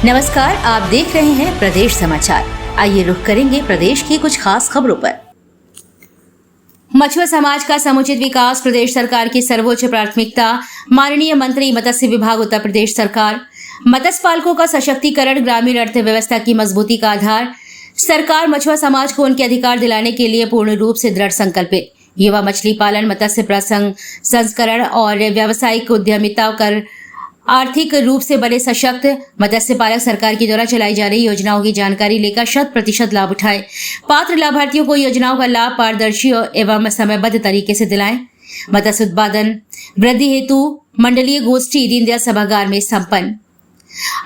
नमस्कार, आप देख रहे हैं प्रदेश समाचार। आइए रुख करेंगे प्रदेश की कुछ खास खबरों पर। मछुआ समाज का समुचित विकास प्रदेश सरकार की सर्वोच्च प्राथमिकता। माननीय मंत्री मत्स्य विभाग उत्तर प्रदेश सरकार। मत्स्य पालकों का सशक्तिकरण ग्रामीण अर्थव्यवस्था की मजबूती का आधार। सरकार मछुआ समाज को उनके अधिकार दिलाने के लिए पूर्ण रूप से दृढ़ संकल्पित। युवा मछली पालन, मत्स्य प्रसंस्करण और व्यावसायिक उद्यमिता कर आर्थिक रूप से बने सशक्त मत्स्य पालक सरकार की द्वारा चलाई जा रही योजनाओं की जानकारी लेकर 100% लाभ उठाएं। पात्र लाभार्थियों को योजनाओं का लाभ पारदर्शी एवं समयबद्ध तरीके से दिलाएं। मत्स्य उत्पादन वृद्धि हेतु मंडलीय गोष्ठी दीनदयाल सभागार में संपन्न।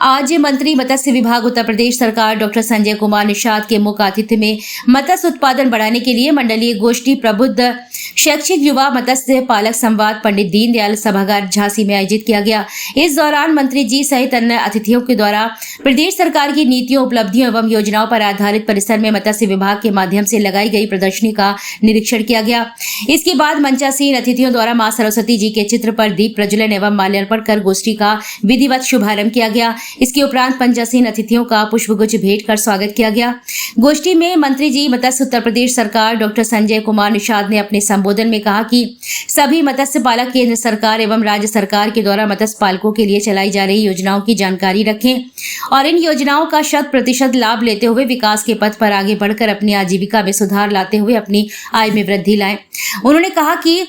आज मंत्री मत्स्य विभाग उत्तर प्रदेश सरकार डॉक्टर संजय कुमार निषाद के मुख्य आतिथ्य में मत्स्य उत्पादन बढ़ाने के लिए मंडलीय गोष्ठी प्रबुद्ध शैक्षिक युवा मत्स्य पालक संवाद पंडित दीनदयाल सभागार झांसी में आयोजित किया गया। इस दौरान मंत्री जी सहित अन्य अतिथियों के द्वारा प्रदेश सरकार की नीतियों, उपलब्धियों एवं योजनाओं पर आधारित परिसर में मत्स्य विभाग के माध्यम से लगाई गई प्रदर्शनी का निरीक्षण किया गया। इसके बाद मंचासीन अतिथियों द्वारा मां सरस्वती जी के चित्र पर दीप प्रज्वलन एवं माल्यार्पण कर गोष्ठी का विधिवत शुभारंभ किया गया। इसके उपरांत पंचासीन अतिथियों का पुष्पगुच्छ भेंट कर स्वागत किया गया। गोष्ठी में मंत्री जी मत्स्य उत्तर प्रदेश सरकार डॉक्टर संजय कुमार निषाद ने अपने संबोधन में कहा कि सभी मत्स्य पालक केंद्र सरकार एवं राज्य सरकार के द्वारा मत्स्य पालकों के लिए चलाई जा रही योजनाओं की जानकारी रखें और इन योजनाओं का 100% लाभ लेते हुए विकास के पथ पर आगे बढ़कर अपनी आजीविका में सुधार लाते हुए अपनी आय में वृद्धि लाएं। उन्होंने कहा कि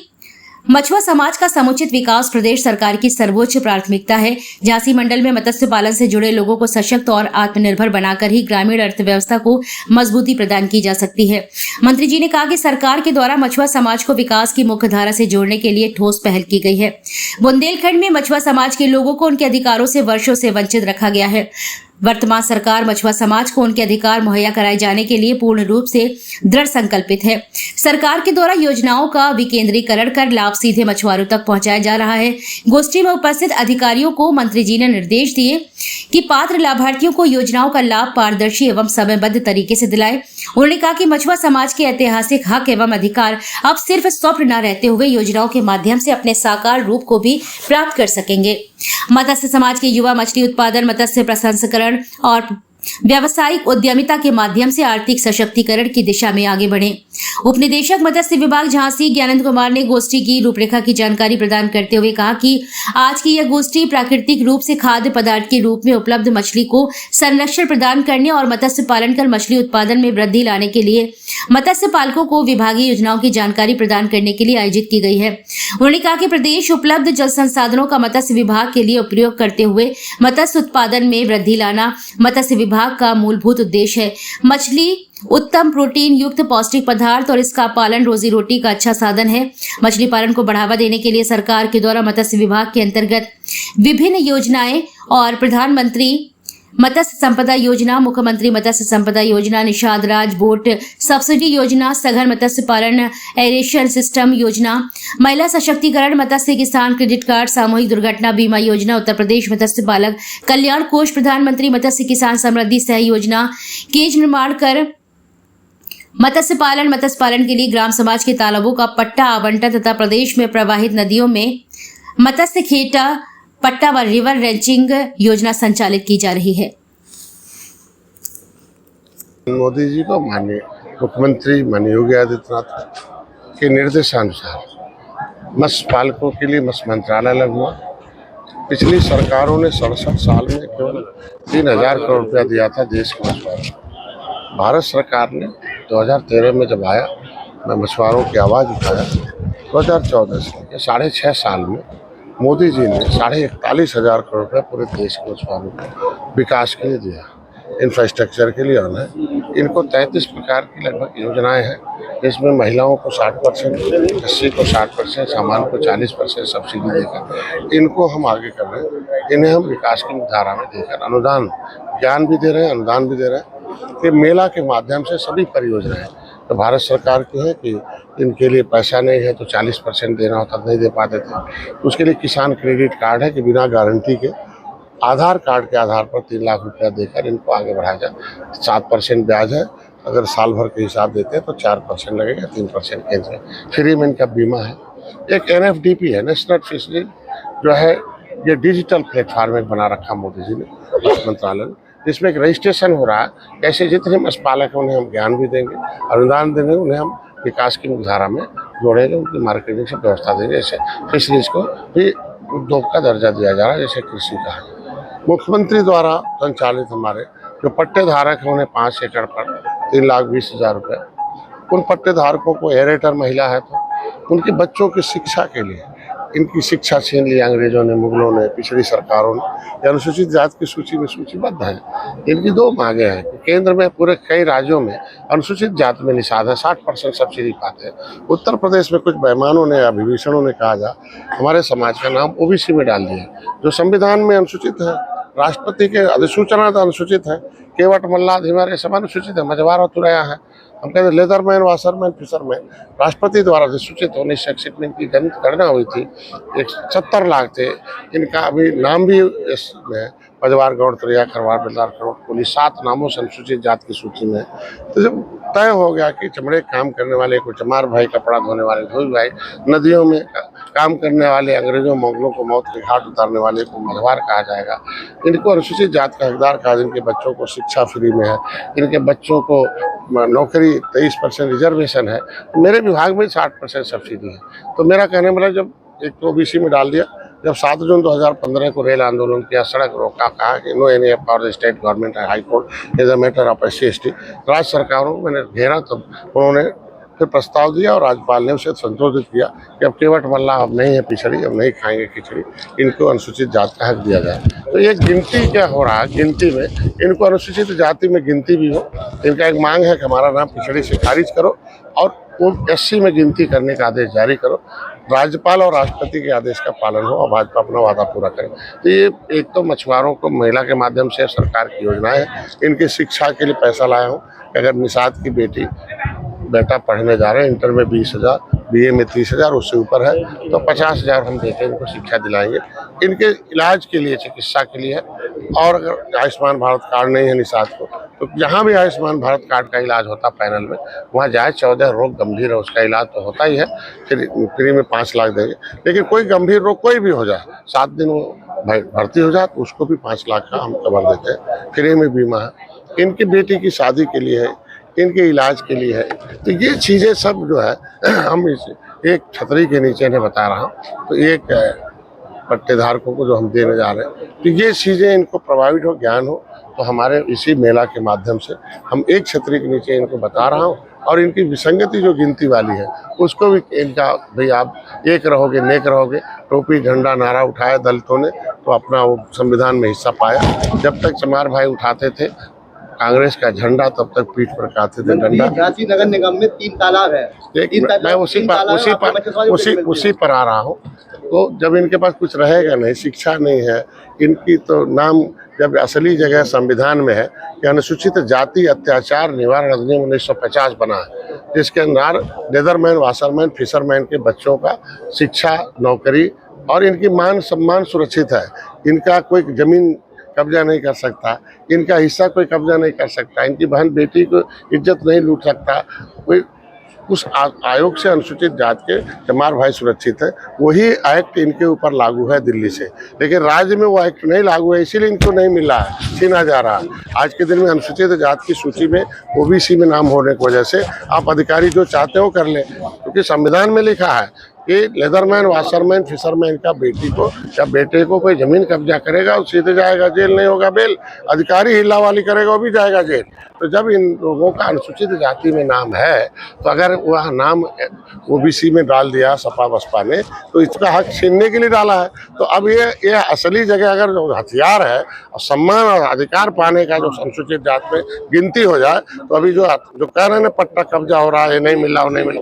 मछुआ समाज का समुचित विकास प्रदेश सरकार की सर्वोच्च प्राथमिकता है। झांसी मंडल में मत्स्य पालन से जुड़े लोगों को सशक्त और आत्मनिर्भर बनाकर ही ग्रामीण अर्थव्यवस्था को मजबूती प्रदान की जा सकती है। मंत्री जी ने कहा कि सरकार के द्वारा मछुआ समाज को विकास की मुख्य धारा से जोड़ने के लिए ठोस पहल की गई है। बुंदेलखंड में मछुआ समाज के लोगों को उनके अधिकारों से वर्षों से वंचित रखा गया है। वर्तमान सरकार मछुआ समाज को उनके अधिकार मुहैया कराए जाने के लिए पूर्ण रूप से दृढ़ संकल्पित है। सरकार के द्वारा योजनाओं का विकेंद्रीकरण कर लाभ सीधे मछुआरों तक पहुंचाया जा रहा है। गोष्ठी में उपस्थित अधिकारियों को मंत्री जी ने निर्देश दिए कि पात्र लाभार्थियों को योजनाओं का लाभ पारदर्शी एवं समयबद्ध तरीके से दिलाए। उन्होंने कहा कि मछुआ समाज के ऐतिहासिक हक एवं अधिकार अब सिर्फ स्वप्न न रहते हुए योजनाओं के माध्यम से अपने साकार रूप को भी प्राप्त कर सकेंगे। मत्स्य समाज के युवा मछली उत्पादन, मत्स्य प्रसंस्करण और व्यावसायिक उद्यमिता के माध्यम से आर्थिक सशक्तिकरण की दिशा में आगे बढ़े। उपनिदेशक मत्स्य विभाग झांसी ज्ञानंद कुमार ने गोष्ठी की रूपरेखा की जानकारी प्रदान करते हुए कहा कि आज की यह गोष्ठी प्राकृतिक रूप से खाद्य पदार्थ के रूप में उपलब्ध मछली को संरक्षण प्रदान करने और मत्स्य पालन कर मछली उत्पादन में वृद्धि लाने के लिए मत्स्य पालकों को विभागीय योजनाओं की जानकारी प्रदान करने के लिए आयोजित की गई है। उन्होंने कहा कि प्रदेश उपलब्ध जल संसाधनों का मत्स्य विभाग के लिए उपयोग करते हुए मत्स्य उत्पादन में वृद्धि लाना मत्स्य विभाग का मूलभूत उद्देश्य है। मछली उत्तम प्रोटीन युक्त पौष्टिक पदार्थ और इसका पालन रोजी रोटी का अच्छा साधन है। मछली पालन को बढ़ावा देने के लिए सरकार के द्वारा मत्स्य विभाग के अंतर्गत विभिन्न योजनाएं और प्रधानमंत्री मत्स्य संपदा योजना, मुख्यमंत्री मत्स्य संपदा योजना, निषाद राज बोट सब्सिडी योजना, सघन मत्स्य पालन एरेशन सिस्टम योजना, महिला सशक्तिकरण मत्स्य किसान क्रेडिट कार्ड, सामूहिक दुर्घटना बीमा योजना, उत्तर प्रदेश मत्स्य पालक कल्याण कोष, प्रधानमंत्री मत्स्य किसान समृद्धि सह योजना, केज निर्माण कर मत्स्य पालन के लिए ग्राम समाज के तालाबों का पट्टा आवंटन तथा प्रदेश में प्रवाहित नदियों में मत्स्य खेटा पट्टा व रिवर रेंचिंग योजना संचालित की जा रही है। मोदी जी को माननीय मुख्यमंत्री माननीय योगी आदित्यनाथ के निर्देशानुसार मत्स्य पालकों के लिए मत्स्य मंत्रालय लगा हुआ। पिछली सरकारों ने 67 साल में केवल 3000 करोड़ रुपया दिया था देश के मछुआरों को। भारत सरकार ने 2013 में जब आया, मैं मछुआरों की आवाज़ उठाया। 2014 से 6.5 साल में मोदी जी ने 41,500 करोड़ रुपये पूरे देश के मछुआरों को विकास के लिए दिया, इंफ्रास्ट्रक्चर के लिए आना है। इनको 33 प्रकार की लगभग योजनाएं हैं, जिसमें महिलाओं को 60%, कृषि को 60%, सामान को 40% सब्सिडी देकर इनको हम आगे कर रहे हैं। इन्हें हम विकास की धारा में देकर अनुदान, ज्ञान भी दे रहे हैं, अनुदान भी दे रहे हैं। ये मेला के माध्यम से सभी परियोजनाएं तो भारत सरकार की है कि इनके लिए पैसा नहीं है तो 40% देना होता, नहीं दे पाते थे। उसके लिए किसान क्रेडिट कार्ड है कि बिना गारंटी के आधार कार्ड के आधार पर 3 लाख रुपया देकर इनको आगे बढ़ाया जाए। 7% ब्याज है, अगर साल भर के हिसाब देते हैं तो 4% लगेगा, 3% केंद्र है। फ्री में इनका बीमा है। एक NFDP है, नेशनल फिशरी जो है ये डिजिटल प्लेटफॉर्म एक बना रखा मोदी जी ने, मत्स्य मंत्रालय ने, जिसमें एक रजिस्ट्रेशन हो रहा है। कैसे जितने मत्स्य पालक हैं उन्हें हम ज्ञान भी देंगे, अनुदान देंगे, उन्हें हम विकास की मुख्यधारा में जोड़ेंगे, उनकी मार्केटिंग से व्यवस्था देंगे। जैसे फिशरीज को भी उद्योग का दर्जा दिया जा रहा है, जैसे कृषि का है। मुख्यमंत्री द्वारा संचालित हमारे जो पट्टे धारक हैं उन्हें 5 एकड़ पर 3,20,000 रुपये। उन पट्टे धारकों को एरेटर महिला है तो उनके बच्चों की शिक्षा के लिए, इनकी शिक्षा छीन ली अंग्रेजों ने, मुगलों ने, पिछड़ी सरकारों ने। ये अनुसूचित जाति की सूची में सूचीबद्ध है। इनकी 2 मांगे हैं कि केंद्र में पूरे कई राज्यों में अनुसूचित जाति में निषाद है, 60% सब्सिडी पाते हैं। उत्तर प्रदेश में कुछ बेईमानों ने या विभीषणों ने कहा जा हमारे समाज का नाम ओबीसी में डाल दिया, जो संविधान में अनुसूचित है, राष्ट्रपति के अधिसूचना तो अनुसूचित है, केवट मल्लाह धीमार ये सब अनुसूचित है, मझवार और तुरैया है। हम कहते लेदरमैन, वाशरमैन, फिशरमैन राष्ट्रपति द्वारा अधिसूचित होने शैक्षिक में इनकी गणना हुई थी, 70 लाख थे। इनका अभी नाम भी इसमें मझवार, गौड़, तुरैया, खरवार, बेलदार, खरोट, कोली 7 नामों से अनुसूचित जाति की सूची में। तो जब तय हो गया कि चमड़े काम करने वाले को चमार भाई, कपड़ा धोने वाले धोई भाई, नदियों में काम करने वाले अंग्रेजों मोगलों को मौत के घाट उतारने वाले को मझवार कहा जाएगा, इनको अनुसूचित जाति का हकदार कहा। इनके बच्चों को शिक्षा फ्री में है, इनके बच्चों को नौकरी 23% रिजर्वेशन है, मेरे विभाग में 60% सब्सिडी है। तो मेरा कहने वाला जब एक तो ओबीसी में डाल दिया, जब 7 जून 2015 को रेल आंदोलन किया, सड़क रोका, कहा कि no any for the state government है, high court is a matter of SC/ST, राज्य सरकारों को मैंने घेरा, तब उन्होंने फिर प्रस्ताव दिया और राज्यपाल ने उसे संशोधित किया कि अब केवट मल्लाह अब नहीं है पिछड़ी, अब नहीं खाएंगे खिचड़ी, इनको अनुसूचित जाति का हक दिया जाए। तो ये गिनती क्या हो रहा है, गिनती में इनको अनुसूचित जाति में गिनती भी हो। इनका एक मांग है कि हमारा नाम पिछड़ी से खारिज करो और वो SC में गिनती करने का आदेश जारी करो, राज्यपाल और राष्ट्रपति के आदेश का पालन हो और भाजपा अपना वादा पूरा करे। तो ये एक तो मछुआरों को महिला के माध्यम से सरकार की योजनाएं है, इनकी शिक्षा के लिए पैसा लाया हूँ। अगर निषाद की बेटा पढ़ने जा रहे हैं, इंटर में 20,000, BA में 30,000, उससे ऊपर है तो 50,000 हम देकर इनको शिक्षा दिलाएंगे। इनके इलाज के लिए, चिकित्सा के लिए है। और अगर आयुष्मान भारत कार्ड नहीं है निषाद को, तो जहाँ भी आयुष्मान भारत कार्ड का इलाज होता पैनल में, वहाँ जाए। 14 रोग गंभीर है, उसका इलाज तो होता ही है, फिर फ्री में 5 लाख देंगे। लेकिन कोई गंभीर रोग कोई भी हो जाए, 7 दिन वो भर्ती हो जाए तो उसको भी 5 लाख का हम कवर देते हैं, फ्री में बीमा है। इनकी बेटी की शादी के लिए है, इनके इलाज के लिए है। तो ये चीज़ें सब जो है हम इस एक छतरी के नीचे ने बता रहा हूँ। तो एक पट्टेधारकों को जो हम देने जा रहे हैं, तो ये चीज़ें इनको प्रभावित हो, ज्ञान हो, तो हमारे इसी मेला के माध्यम से हम एक छतरी के नीचे इनको बता रहा हूँ। और इनकी विसंगति जो गिनती वाली है उसको भी इनका, भाई आप एक रहोगे नेक रहोगे, टोपी झंडा नारा उठाया दलितों ने तो अपना वो संविधान में हिस्सा पाया। जब तक चमार भाई उठाते थे कांग्रेस का झंडा, तब तक पीठ पर खाते थे डंडा। झांसी नगर निगम में 3 तालाब है, मैं उसी पर आ रहा हूँ। तो जब इनके पास कुछ रहेगा नहीं, शिक्षा नहीं है इनकी, तो नाम जब असली जगह संविधान में है कि अनुसूचित जाति अत्याचार निवारण अधिनियम 1950 बना है, जिसके अंदर लेदरमैन, वाशरमैन, फिशरमैन के बच्चों का शिक्षा, नौकरी और इनकी मान सम्मान सुरक्षित है। इनका कोई जमीन कब्जा नहीं कर सकता, इनका हिस्सा कोई कब्जा नहीं कर सकता, इनकी बहन बेटी को इज्जत नहीं लूट सकता कोई। उस आयोग से अनुसूचित जाति के चमार भाई सुरक्षित है। वही एक्ट इनके ऊपर लागू है दिल्ली से, लेकिन राज्य में वो एक्ट नहीं लागू है, इसीलिए इनको नहीं मिल रहा है, छीना जा रहा है। आज के दिन में अनुसूचित जाति की सूची में ओबीसी में नाम होने की वजह से आप अधिकारी जो चाहते हो कर ले, क्योंकि संविधान में लिखा है कि लेदरमैन, वाशरमैन, फिशरमैन का बेटी को या बेटे को कोई जमीन कब्जा करेगा वो सीधे जाएगा जेल, नहीं होगा बेल। अधिकारी हिल्ला वाली करेगा वो भी जाएगा जेल। तो जब इन लोगों का अनुसूचित जाति में नाम है, तो अगर वह नाम ओबीसी में डाल दिया सपा बसपा ने, तो इसका हक छीनने के लिए डाला है। तो अब ये असली जगह अगर जो हथियार है और सम्मान और अधिकार पाने का जो अनुसूचित जाति में गिनती हो जाए, तो अभी जो कह रहे हैं पट्टा कब्जा हो रहा है, नहीं मिल रहा, नहीं मिला,